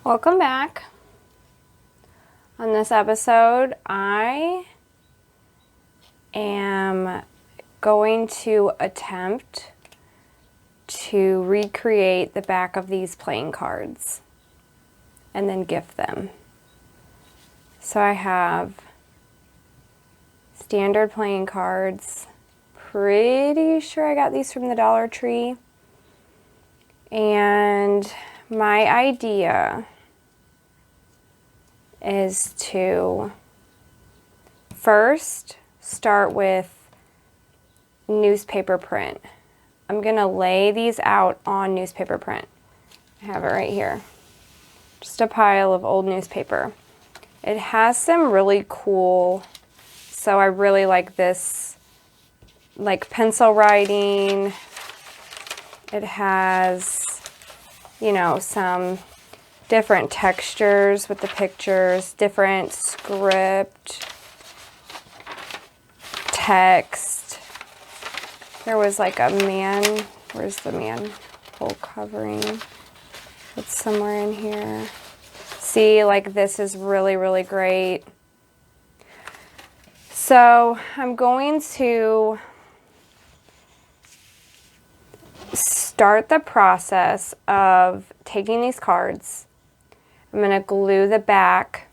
Welcome back. On this episode, I am going to attempt to recreate the back of these playing cards and then gift them. So I have standard playing cards. Pretty sure I got these from the Dollar Tree. And my idea is to first start with newspaper print. I'm gonna lay these out on newspaper print. I have it right here. Just a pile of old newspaper. It has some really cool, so I really like this, like pencil writing. It has, you know, some different textures with the pictures, different script, text. There was like a man, where's the man? Full covering. It's somewhere in here. See, like this is really, really great. So I'm going to start the process of taking these cards. I'm going to glue the back.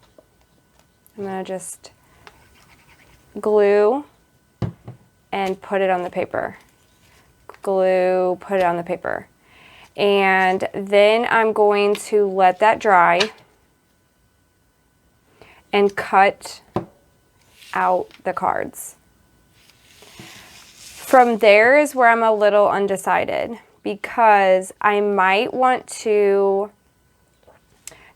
I'm going to just glue and put it on the paper. Glue, put it on the paper. And then I'm going to let that dry and cut out the cards. From there is where I'm a little undecided because I might want to,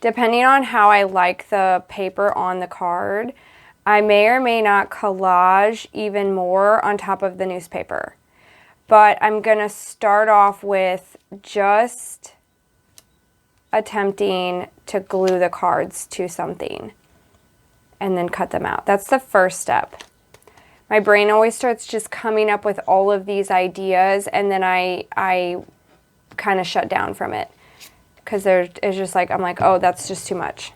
depending on how I like the paper on the card, I may or may not collage even more on top of the newspaper. But I'm gonna start off with just attempting to glue the cards to something and then cut them out. That's the first step. My brain always starts just coming up with all of these ideas, and then I kind of shut down from it because it's just like, I'm like, oh, that's just too much.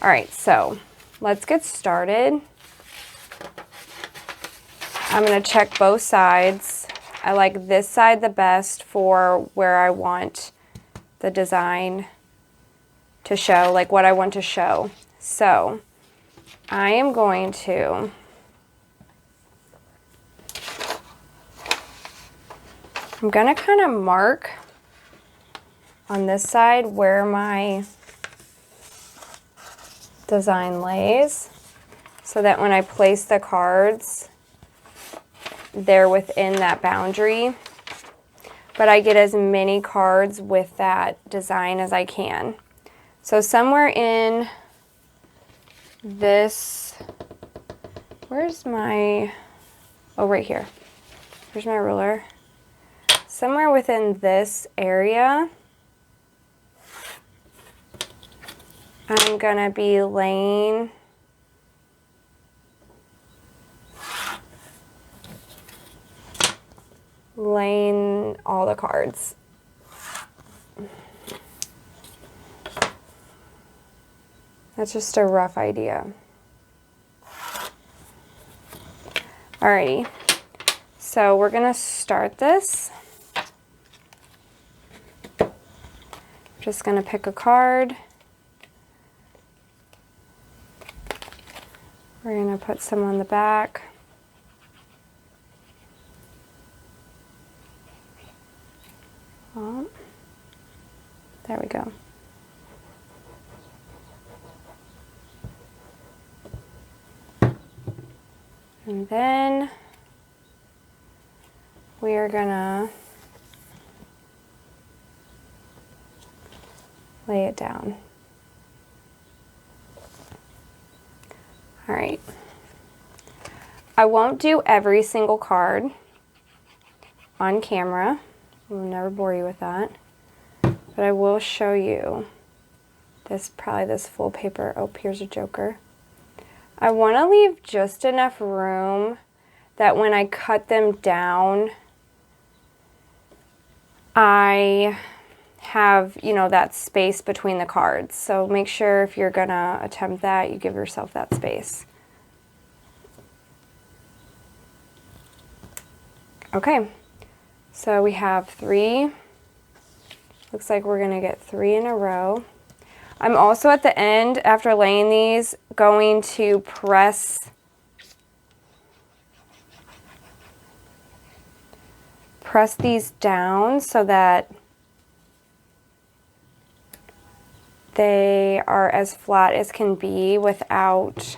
All right, so let's get started. I'm gonna check both sides. I like this side the best for where I want the design to show, like what I want to show. So I am going to I'm gonna kind of mark on this side where my design lays so that when I place the cards, they're within that boundary, but I get as many cards with that design as I can. So somewhere in this, where's my, oh, right here. Here's my ruler. Somewhere within this area, I'm gonna be laying all the cards. That's just a rough idea. Alrighty, so we're gonna start this. Just gonna pick a card. We're gonna put some on the back. Oh, there we go. And then we are gonna lay it down. All right. I won't do every single card on camera. I will never bore you with that. But I will show you this, probably this full paper. Oh, here's a joker. I want to leave just enough room that when I cut them down, I have, you know, that space between the cards. So make sure if you're gonna attempt that, you give yourself that space. Okay, so we have 3. Looks like we're gonna get 3 in a row. I'm also at the end, after laying these, going to press these down so that they are as flat as can be without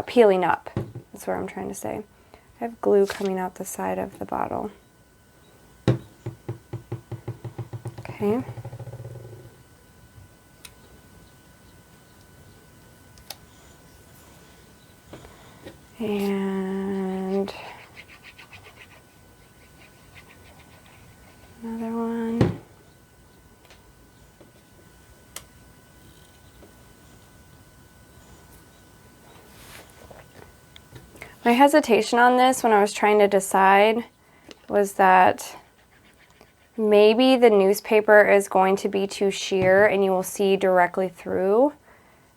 peeling up. That's what I'm trying to say. I have glue coming out the side of the bottle. Okay. And another one. My hesitation on this when I was trying to decide was that maybe the newspaper is going to be too sheer and you will see directly through.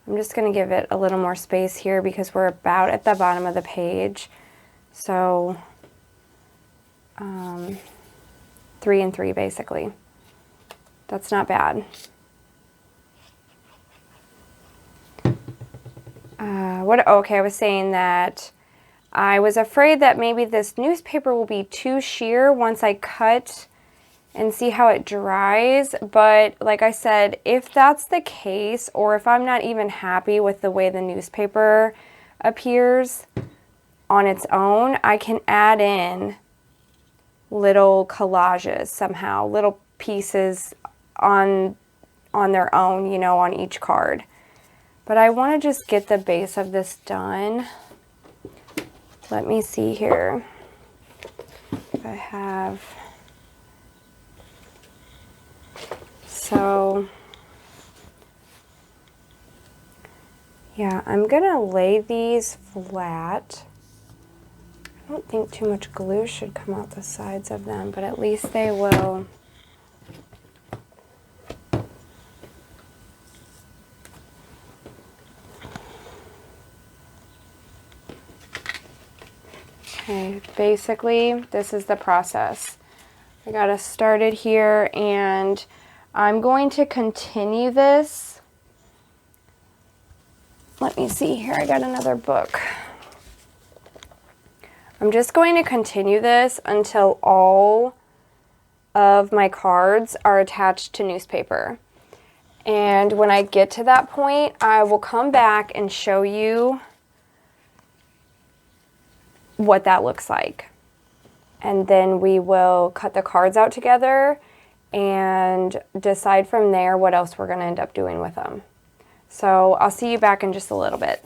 I'm just going to give it a little more space here because we're about at the bottom of the page. So 3 and 3 basically. That's not bad. Okay, I was saying that I was afraid that maybe this newspaper will be too sheer once I cut and see how it dries. But like I said, if that's the case, or if I'm not even happy with the way the newspaper appears on its own, I can add in little collages somehow, little pieces on their own, you know, on each card. But I want to just get the base of this done. Let me see here if I have. So yeah, I'm gonna lay these flat. I don't think too much glue should come out the sides of them, but at least they will. Okay, basically this is the process. I got us started here, and I'm going to continue this. Let me see here, I got another book. I'm just going to continue this until all of my cards are attached to newspaper. And when I get to that point, I will come back and show you what that looks like. And then we will cut the cards out together and decide from there what else we're going to end up doing with them. So I'll see you back in just a little bit.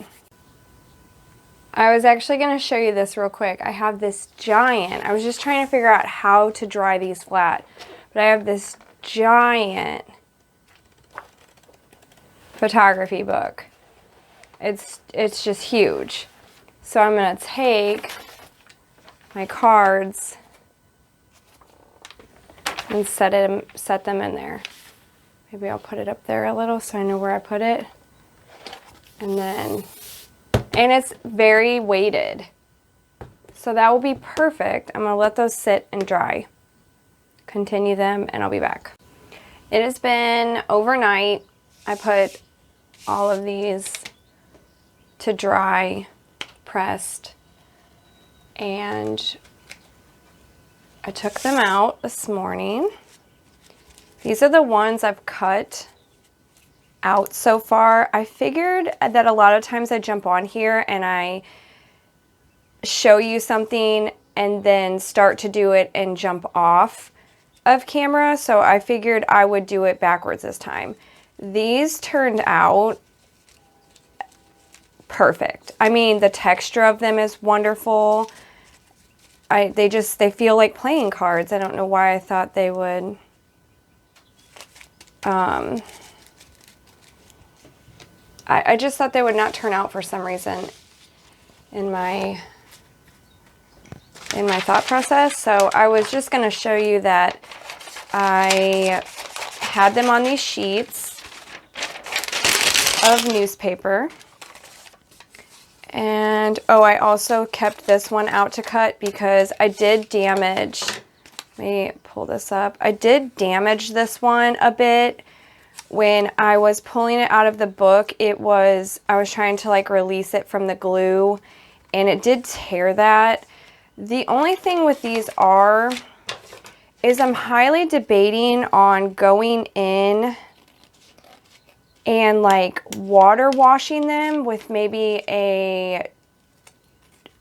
I was actually going to show you this real quick. I have this giant, I was just trying to figure out how to dry these flat, but I have this giant photography book. It's just huge. So I'm going to take my cards and set them in there. Maybe I'll put it up there a little so I know where I put it. And it's very weighted. So that will be perfect. I'm going to let those sit and dry. Continue them and I'll be back. It has been overnight. I put all of these to dry, pressed, and I took them out this morning. These are the ones I've cut out so far. I figured that a lot of times I jump on here and I show you something and then start to do it and jump off of camera, so I figured I would do it backwards this time. These turned out perfect. I mean, the texture of them is wonderful. They feel like playing cards. I don't know why I thought they would. I just thought they would not turn out for some reason in my in my thought process. So I was just going to show you that I had them on these sheets of newspaper. And oh, I also kept this one out to cut because I did damage, let me pull this up. I did damage this one a bit when I was pulling it out of the book. I was trying to like release it from the glue, and it did tear that. The only thing with these is I'm highly debating on going in and like water washing them with maybe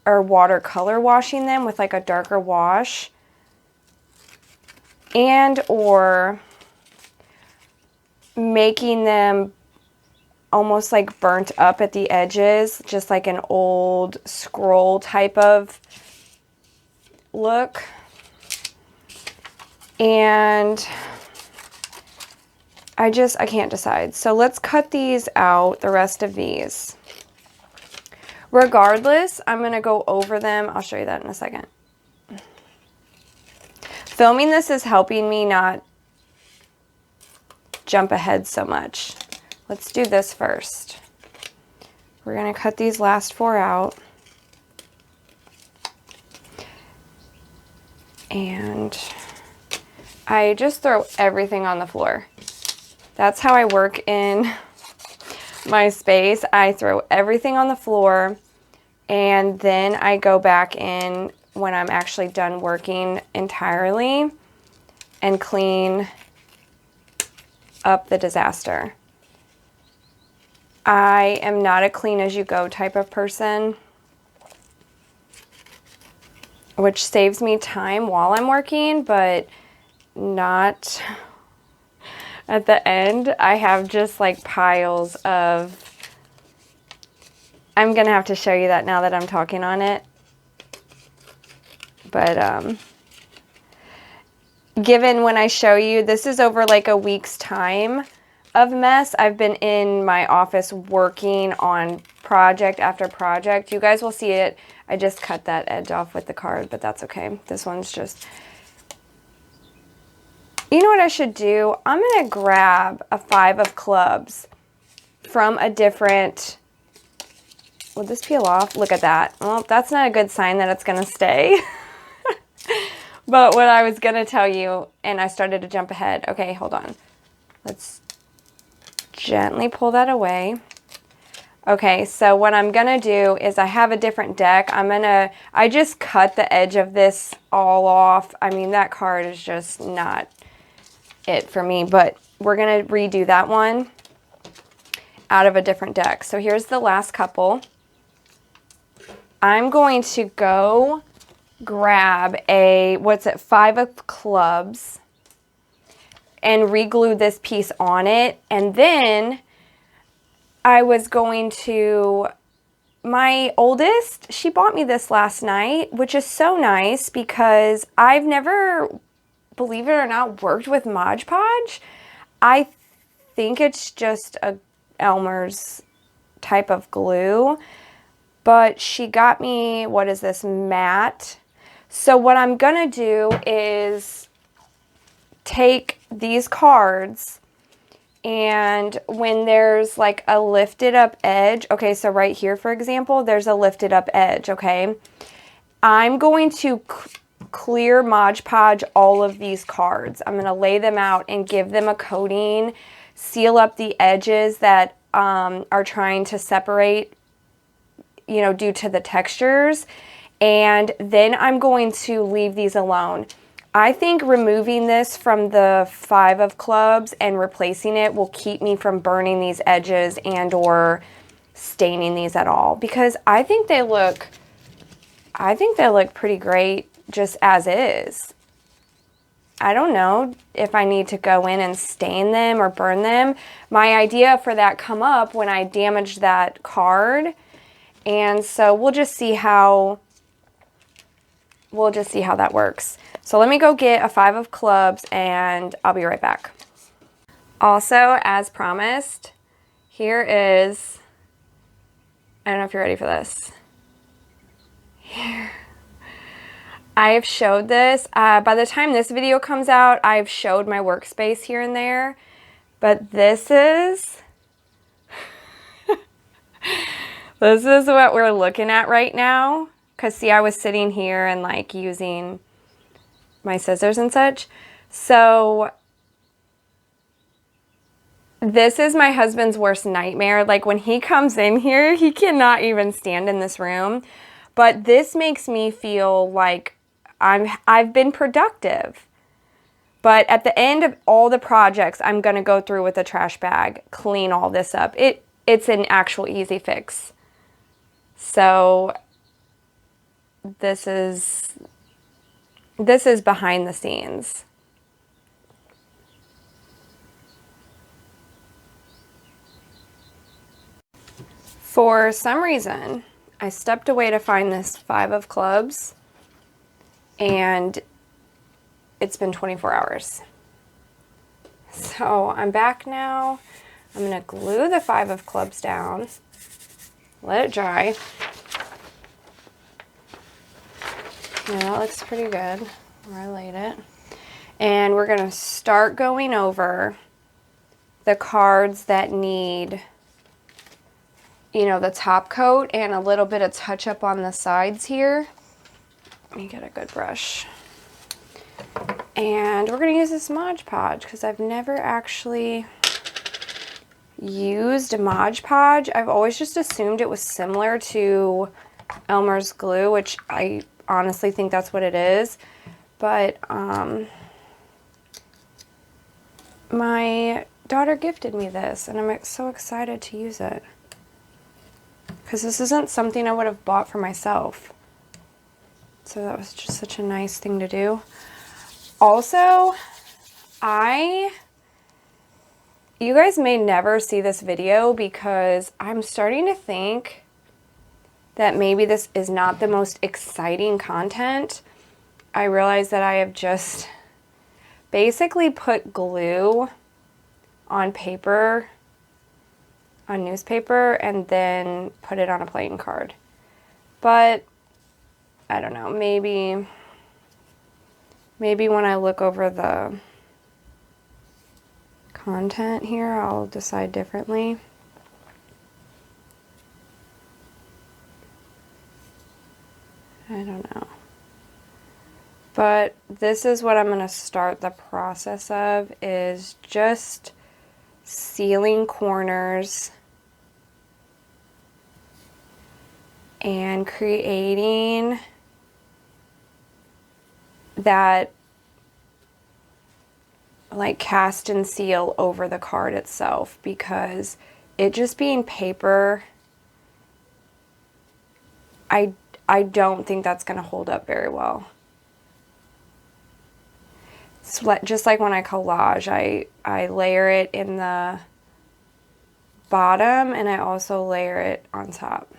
or watercolor washing them with like a darker wash, and or making them almost like burnt up at the edges, just like an old scroll type of look. And I can't decide. So let's cut these out, the rest of these. Regardless, I'm going to go over them. I'll show you that in a second. Filming this is helping me not jump ahead so much. Let's do this first. We're going to cut these last 4 out. And I just throw everything on the floor. That's how I work in my space. I throw everything on the floor, and then I go back in when I'm actually done working entirely and clean up the disaster. I am not a clean as you go type of person, which saves me time while I'm working, but not at the end. I have just like piles of, I'm gonna have to show you that now that I'm talking on it. But given when I show you, this is over like a week's time of mess. I've been in my office working on project after project. You guys will see it. I just cut that edge off with the card, but that's okay. This one's just, you know what I should do? I'm going to grab a 5 of clubs from a different, will this peel off? Look at that. Well, that's not a good sign that it's going to stay. But what I was going to tell you, and I started to jump ahead. Okay, hold on. Let's gently pull that away. Okay, so what I'm going to do is I have a different deck. I just cut the edge of this all off. I mean, that card is just not it for me, but we're going to redo that one out of a different deck. So here's the last couple. I'm going to go grab a, 5 of clubs and re-glue this piece on it. And then I was going to, my oldest, she bought me this last night, which is so nice because I've never, believe it or not, worked with Modge Podge. I think it's just a Elmer's type of glue, but she got me, what is this, matte. So what I'm gonna do is take these cards, and when there's like a lifted up edge, okay, so right here, for example, there's a lifted up edge, okay? I'm going to clear Modge Podge all of these cards. I'm gonna lay them out and give them a coating, seal up the edges that are trying to separate, you know, due to the textures. And then I'm going to leave these alone. I think removing this from the 5 of clubs and replacing it will keep me from burning these edges and or staining these at all, because I think they look pretty great just as is. I don't know if I need to go in and stain them or burn them. My idea for that come up when I damaged that card. And so we'll just see how that works. So let me go get a 5 of clubs and I'll be right back. Also, as promised, here is, I don't know if you're ready for this. Here. I've showed this. By the time this video comes out, I've showed my workspace here and there. But this is... this is what we're looking at right now. Because see, I was sitting here and like using my scissors and such. So this is my husband's worst nightmare. Like when he comes in here, he cannot even stand in this room. But this makes me feel like I've been productive. But at the end of all the projects, I'm going to go through with a trash bag, clean all this up. It's an actual easy fix. So this is behind the scenes. For some reason, I stepped away to find this 5 of clubs, and it's been 24 hours. So I'm back now. I'm gonna glue the 5 of clubs down, let it dry. Yeah, that looks pretty good where I laid it. And we're gonna start going over the cards that need, you know, the top coat and a little bit of touch up on the sides here. Let me get a good brush. And we're going to use this Modge Podge because I've never actually used a Modge Podge. I've always just assumed it was similar to Elmer's glue, which I honestly think that's what it is. But my daughter gifted me this, and I'm so excited to use it. Because this isn't something I would have bought for myself. So that was just such a nice thing to do. Also, you guys may never see this video because I'm starting to think that maybe this is not the most exciting content. I realize that I have just basically put glue on paper, on newspaper, and then put it on a playing card. But I don't know, maybe when I look over the content here, I'll decide differently. I don't know. But this is what I'm going to start the process of, is just sealing corners and creating that like cast and seal over the card itself, because it just being paper, I don't think that's going to hold up very well. It's just like when I collage, I layer it in the bottom and I also layer it on top.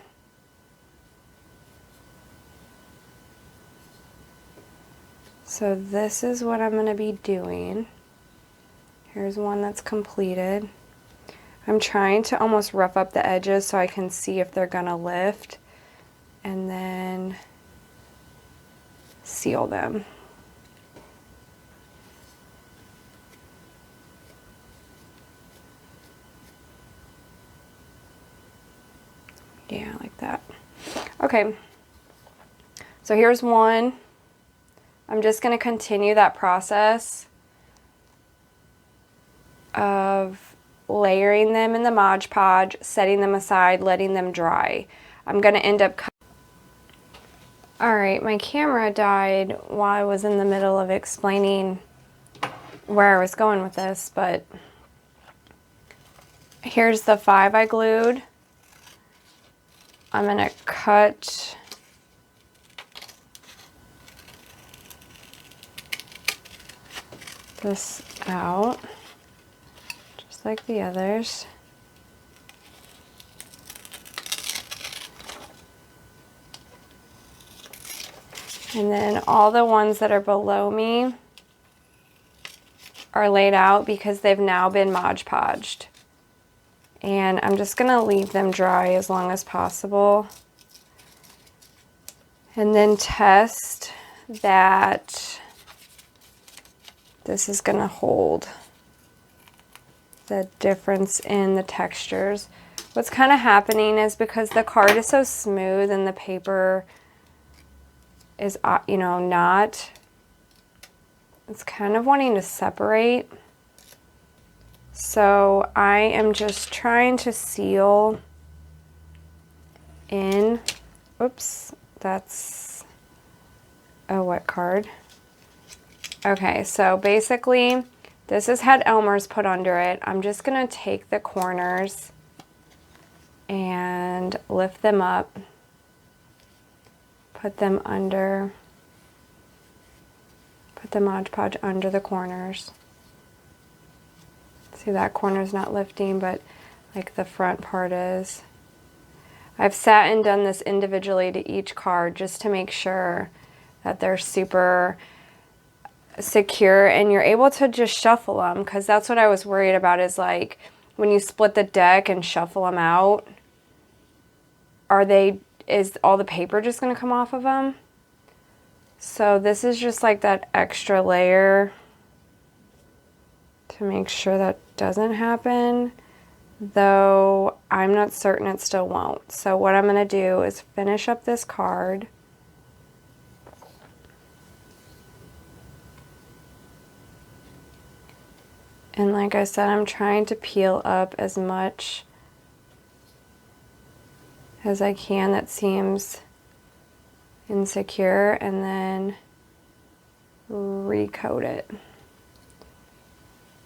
So this is what I'm going to be doing. Here's one that's completed. I'm trying to almost rough up the edges so I can see if they're going to lift, and then seal them. Yeah, like that. Okay, so here's one. I'm just going to continue that process of layering them in the Modge Podge, setting them aside, letting them dry. I'm going to end up... Alright, my camera died while I was in the middle of explaining where I was going with this, but here's the 5 I glued. I'm going to cut this out, just like the others. And then all the ones that are below me are laid out because they've now been Modge Podged. And I'm just going to leave them dry as long as possible. And then test that this is going to hold the difference in the textures. What's kind of happening is because the card is so smooth and the paper is, you know, not, it's kind of wanting to separate. So I am just trying to seal in, oops, that's a wet card. Okay, so basically this has had Elmer's put under it. I'm just gonna take the corners and lift them up, put them under, put the Modge Podge under the corners. See, that corner's not lifting, but like the front part is. I've sat and done this individually to each card just to make sure that they're super secure and you're able to just shuffle them, because that's what I was worried about, is like when you split the deck and shuffle them out, is all the paper just going to come off of them? So this is just like that extra layer to make sure that doesn't happen, though I'm not certain it still won't. So what I'm going to do is finish up this card. And like I said, I'm trying to peel up as much as I can that seems insecure, and then recoat it.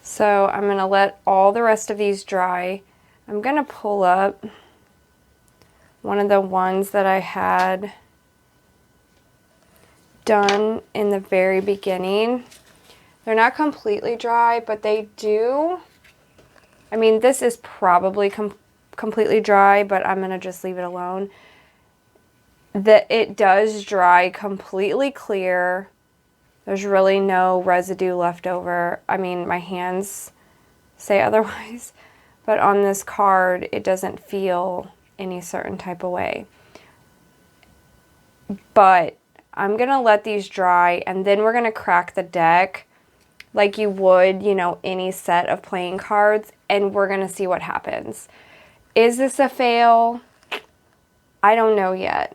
So I'm going to let all the rest of these dry. I'm going to pull up one of the ones that I had done in the very beginning. They're not completely dry, but they do, I mean, this is probably completely dry, but I'm going to just leave it alone. It does dry completely clear. There's really no residue left over. I mean, my hands say otherwise, but on this card, it doesn't feel any certain type of way. But I'm going to let these dry, and then we're going to crack the deck like you would, you know, any set of playing cards, and we're going to see what happens. Is this a fail? I don't know yet.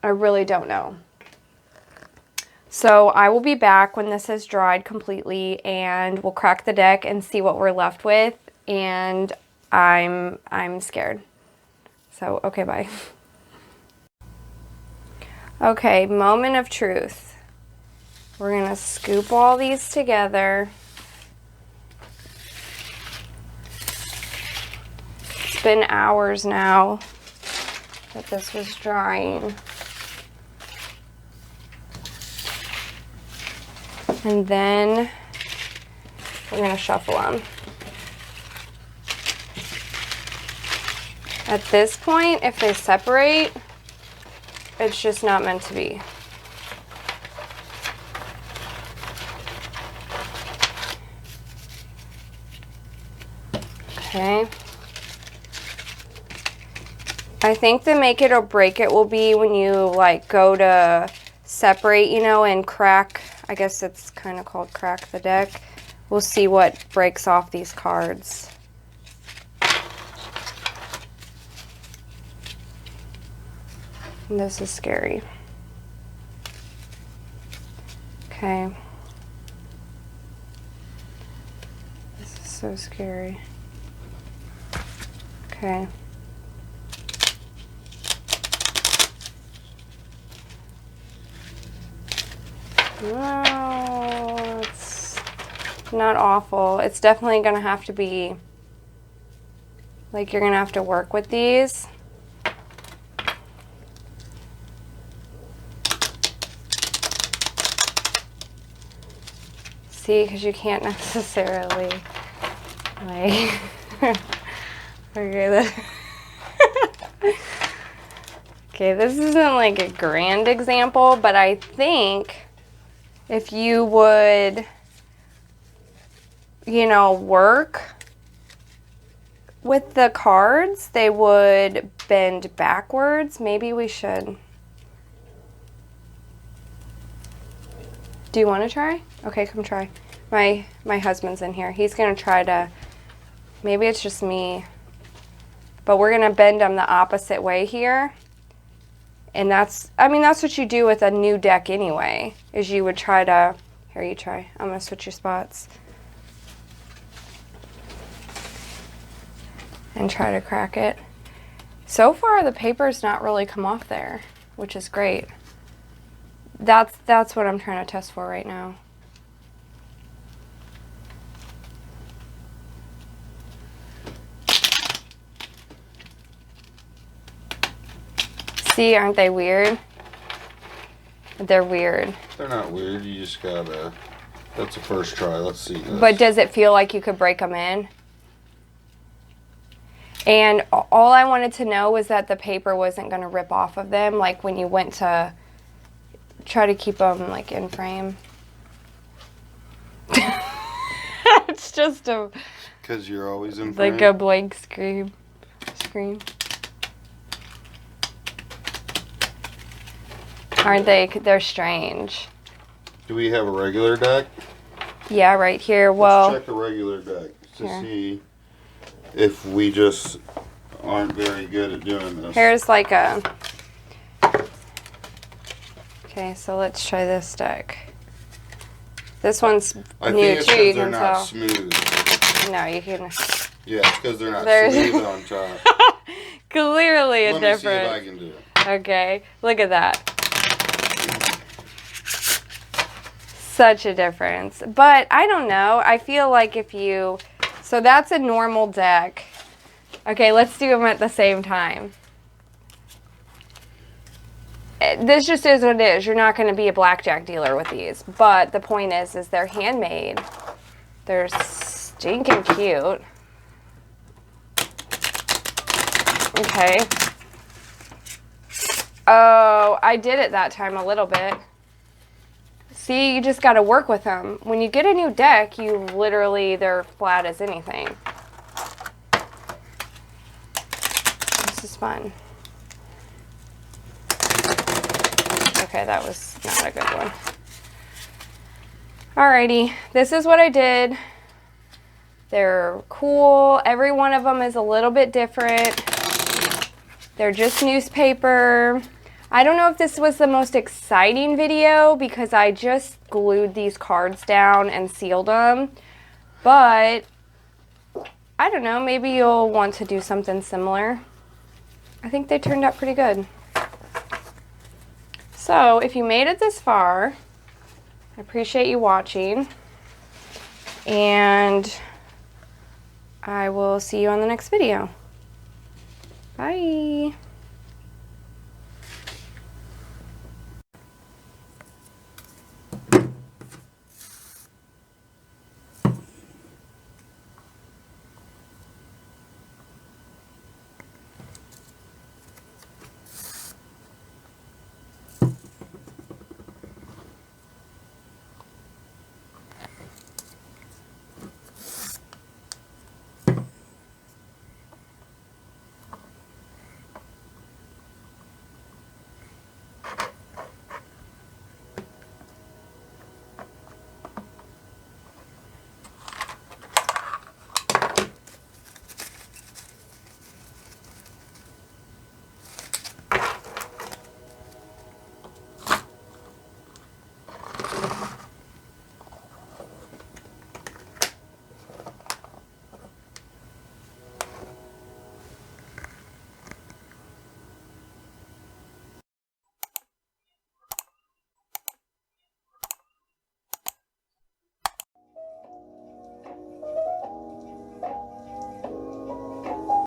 I really don't know. So I will be back when this has dried completely, and we'll crack the deck and see what we're left with, and I'm scared. So, okay, bye. Okay, moment of truth. We're going to scoop all these together. It's been hours now that this was drying. And then we're going to shuffle them. At this point, if they separate, it's just not meant to be. Okay. I think the make it or break it will be when you like go to separate, you know, and crack. I guess it's kind of called crack the deck. We'll see what breaks off these cards. And this is scary. Okay. This is so scary. Okay. No, it's not awful. It's definitely going to have to be, like, you're going to have to work with these. See, because you can't necessarily, like, okay, okay, this isn't like a grand example, but I think if you would, you know, work with the cards, they would bend backwards. Maybe we should. Do you want to try? Okay, come try. My husband's in here. He's going to try to, maybe it's just me, but we're going to bend them the opposite way here. And that's, I mean, that's what you do with a new deck anyway, is you would try to, here you try. I'm going to switch your spots. And try to crack it. So far, the paper's not really come off there, which is great. That's what I'm trying to test for right now. See, aren't they weird? They're weird. They're not weird. You just gotta. That's a first try. Let's see this. But does it feel like you could break them in? And all I wanted to know was that the paper wasn't going to rip off of them, like when you went to try to keep them like in frame. It's just a... Because you're always in frame? Like a blank screen. Aren't they? They're strange. Do we have a regular deck? Yeah, right here. Well, let's check a regular deck to see if we just aren't very good at doing this. Here's like a... Okay, so let's try this deck. This one's new too, you can tell. Smooth. No, you can... Yeah, it's because they're not smooth on top. Clearly a difference. Let me see if I can do it. Okay, look at that. Such a difference. But I don't know. I feel like if you... So that's a normal deck. Okay, let's do them at the same time. This just is what it is. You're not going to be a blackjack dealer with these. But the point is they're handmade. They're stinking cute. Okay. Oh, I did it that time a little bit. See, you just got to work with them. When you get a new deck, you literally, they're flat as anything. This is fun. Okay, that was not a good one. Alrighty, this is what I did. They're cool. Every one of them is a little bit different. They're just newspaper. I don't know if this was the most exciting video because I just glued these cards down and sealed them. But I don't know, maybe you'll want to do something similar. I think they turned out pretty good. So if you made it this far, I appreciate you watching. And I will see you on the next video. Bye.